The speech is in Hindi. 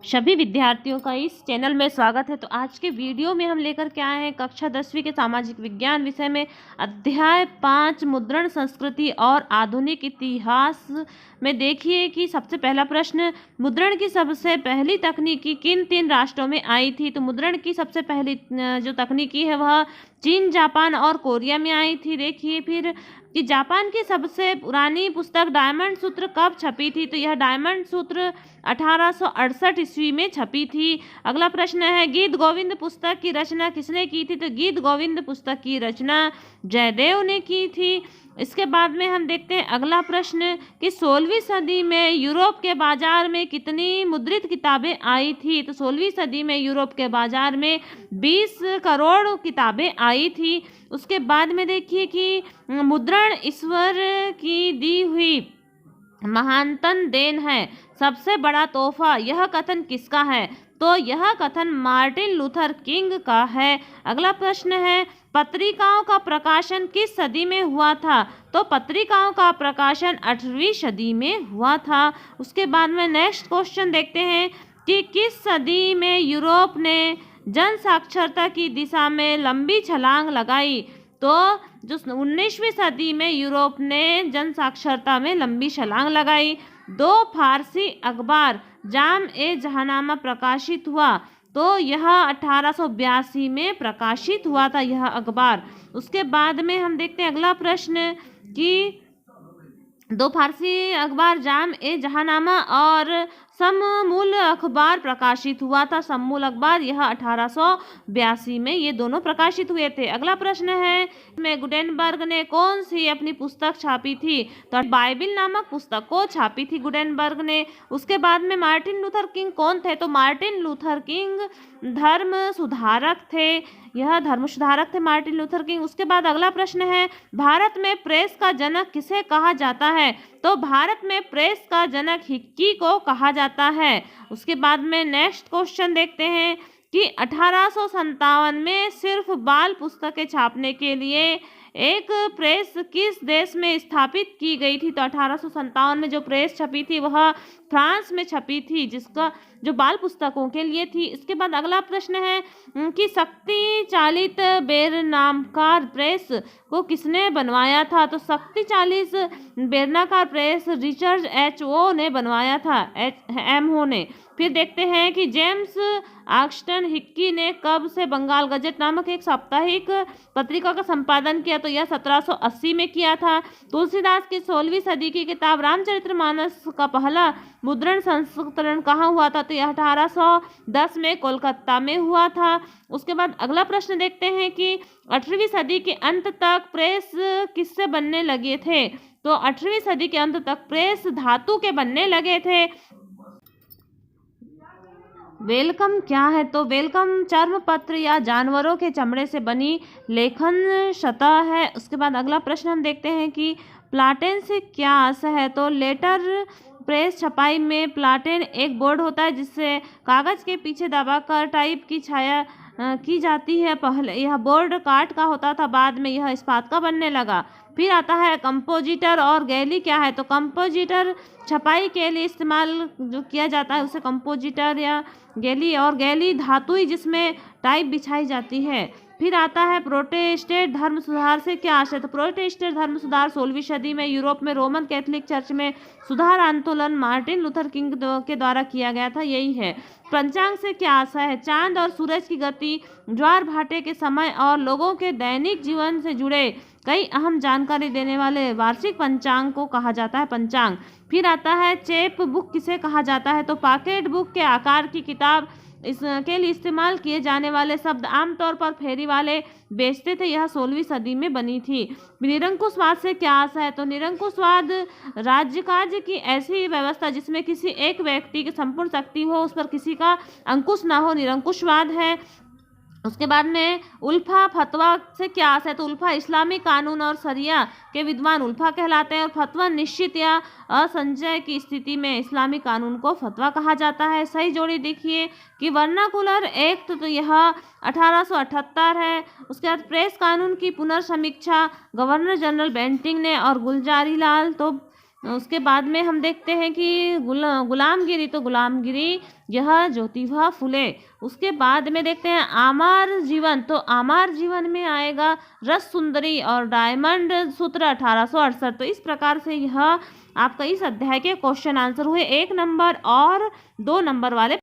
सभी विद्यार्थियों का इस चैनल में स्वागत है। तो आज के वीडियो में हम लेकर के आए हैं कक्षा 10वीं के सामाजिक विज्ञान विषय में अध्याय 5 मुद्रण संस्कृति और आधुनिक इतिहास में। देखिए कि सबसे पहला प्रश्न, मुद्रण की सबसे पहली तकनीकी किन 3 राष्ट्रों में आई थी। तो मुद्रण की सबसे पहली जो तकनीकी है वह चीन, जापान और कोरिया में आई थी। देखिए फिर कि जापान की सबसे पुरानी पुस्तक डायमंड सूत्र कब छपी थी। तो यह डायमंड सूत्र 1868 ईस्वी में छपी थी। अगला प्रश्न है, गीत गोविंद पुस्तक की रचना किसने की थी। तो गीत गोविंद पुस्तक की रचना जयदेव ने की थी। इसके बाद में हम देखते हैं अगला प्रश्न कि 16वीं सदी में यूरोप के बाजार में कितनी मुद्रित किताबें आई थी। तो 16वीं सदी में यूरोप के बाजार में 20 करोड़ किताबें आई थी। उसके बाद में देखिए कि मुद्रण ईश्वर की दी हुई महानतम देन है, सबसे बड़ा तोहफा, यह कथन किसका है। तो यह कथन मार्टिन लूथर किंग का है। अगला प्रश्न है, पत्रिकाओं का प्रकाशन किस सदी में हुआ था। तो पत्रिकाओं का प्रकाशन 8वीं सदी में हुआ था। उसके बाद में नेक्स्ट क्वेश्चन देखते हैं कि किस सदी में यूरोप ने जन साक्षरता की दिशा में लंबी छलांग लगाई। तो जो 19वीं सदी में यूरोप ने जन साक्षरता में लंबी छलांग लगाई। 2 फारसी अखबार जाम ए जहानामा प्रकाशित हुआ। तो यह 1882 में प्रकाशित हुआ था यह अखबार। उसके बाद में हम देखते हैं अगला प्रश्न कि 2 फारसी अखबार जाम ए जहानामा और सममूल अखबार प्रकाशित हुआ था। सममूल अखबार यह 1882 में ये दोनों प्रकाशित हुए थे। अगला प्रश्न है, में गुटेनबर्ग ने कौन सी अपनी पुस्तक छापी थी। तो बाइबिल नामक पुस्तक को छापी थी गुटेनबर्ग ने। उसके बाद में मार्टिन लूथर किंग कौन थे। तो मार्टिन लूथर किंग धर्म सुधारक थे। यह धर्म सुधारक थे मार्टिन लूथर किंग। उसके बाद अगला प्रश्न है, भारत में प्रेस का जनक किसे कहा जाता है। तो भारत में प्रेस का जनक हिक्की को कहा जाता है। उसके बाद में नेक्स्ट क्वेश्चन देखते हैं कि 1857 में सिर्फ बाल पुस्तकें छापने के लिए एक प्रेस किस देश में स्थापित की गई थी। तो 1857 में जो प्रेस छपी थी वह फ्रांस में छपी थी, जिसका जो बाल पुस्तकों के लिए थी। इसके बाद अगला प्रश्न है कि शक्ति चालित बेलनाकार प्रेस को किसने बनवाया था। तो शक्ति चालित बेलनाकार प्रेस रिचर्ड H.O. ने बनवाया था, M.O. ने। फिर देखते हैं कि जेम्स ऑक्सटन हिक्की ने कब से बंगाल गजट नामक एक साप्ताहिक पत्रिका का संपादन किया। तो यह 1780 में किया था। तुलसीदास की 16वीं सदी की किताब रामचरितमानस का पहला मुद्रण संस्करण कहाँ हुआ था। तो यह 1810 में कोलकाता में हुआ था। उसके बाद अगला प्रश्न देखते हैं कि 8वीं सदी के अंत तक प्रेस किससे बनने लगे थे। तो 8वीं सदी के अंत तक प्रेस धातु के बनने लगे थे। वेलकम क्या है। तो वेलकम चर्मपत्र या जानवरों के चमड़े से बनी लेखन सतह है। उसके बाद अगला प्रश्न हम देखते हैं कि प्लाटेन से क्या आशय है। तो लेटर प्रेस छपाई में प्लाटेन एक बोर्ड होता है जिससे कागज के पीछे दबाकर टाइप की छाया की जाती है। पहले यह बोर्ड काठ का होता था, बाद में यह इस्पात का बनने लगा। फिर आता है कंपोजिटर और गैली क्या है। तो कंपोजिटर छपाई के लिए इस्तेमाल जो किया जाता है उसे कंपोजिटर या गैली, और गैली धातुई जिसमें टाइप बिछाई जाती है। फिर आता है प्रोटेस्टेंट धर्म सुधार से क्या आशय। तो प्रोटेस्टेंट धर्म सुधार 16वीं सदी में यूरोप में रोमन कैथोलिक चर्च में सुधार आंदोलन मार्टिन लूथर किंग के द्वारा किया गया था, यही है। पंचांग से क्या आशय है। चांद और सूरज की गति, ज्वार भाटे के समय और लोगों के दैनिक जीवन से जुड़े कई अहम जानकारी देने वाले वार्षिक पंचांग को कहा जाता है पंचांग। फिर आता है चेप बुक किसे कहा जाता है। तो पॉकेट बुक के आकार की किताब इसके लिए इस्तेमाल किए जाने वाले शब्द आमतौर पर फेरी वाले बेचते थे। यह 16वीं सदी में बनी थी। निरंकुशवाद से क्या आशय है। तो निरंकुशवाद राज्यकार्य की ऐसी व्यवस्था जिसमें किसी एक व्यक्ति की संपूर्ण शक्ति हो, उस पर किसी का अंकुश ना हो, निरंकुशवाद है। उसके बाद में उल्फा फतवा से क्या आशय है। तो उल्फा इस्लामी कानून और शरिया के विद्वान उल्फा कहलाते हैं, और फतवा निश्चित या असंशय की स्थिति में इस्लामी कानून को फतवा कहा जाता है। सही जोड़ी देखिए कि वर्नाकुलर एक्ट तो यह 1878 है। उसके बाद प्रेस कानून की पुनर्समीक्षा गवर्नर जनरल बेंटिंग ने और गुलजारी लाल तो उसके बाद में हम देखते हैं कि गुलामगिरी, तो गुलामगिरी यह ज्योतिबा फुले। उसके बाद में देखते हैं आमार जीवन, तो आमार जीवन में आएगा रस सुंदरी और डायमंड सूत्र 1868। तो इस प्रकार से यह आपका इस अध्याय के क्वेश्चन आंसर हुए 1 नंबर और 2 नंबर वाले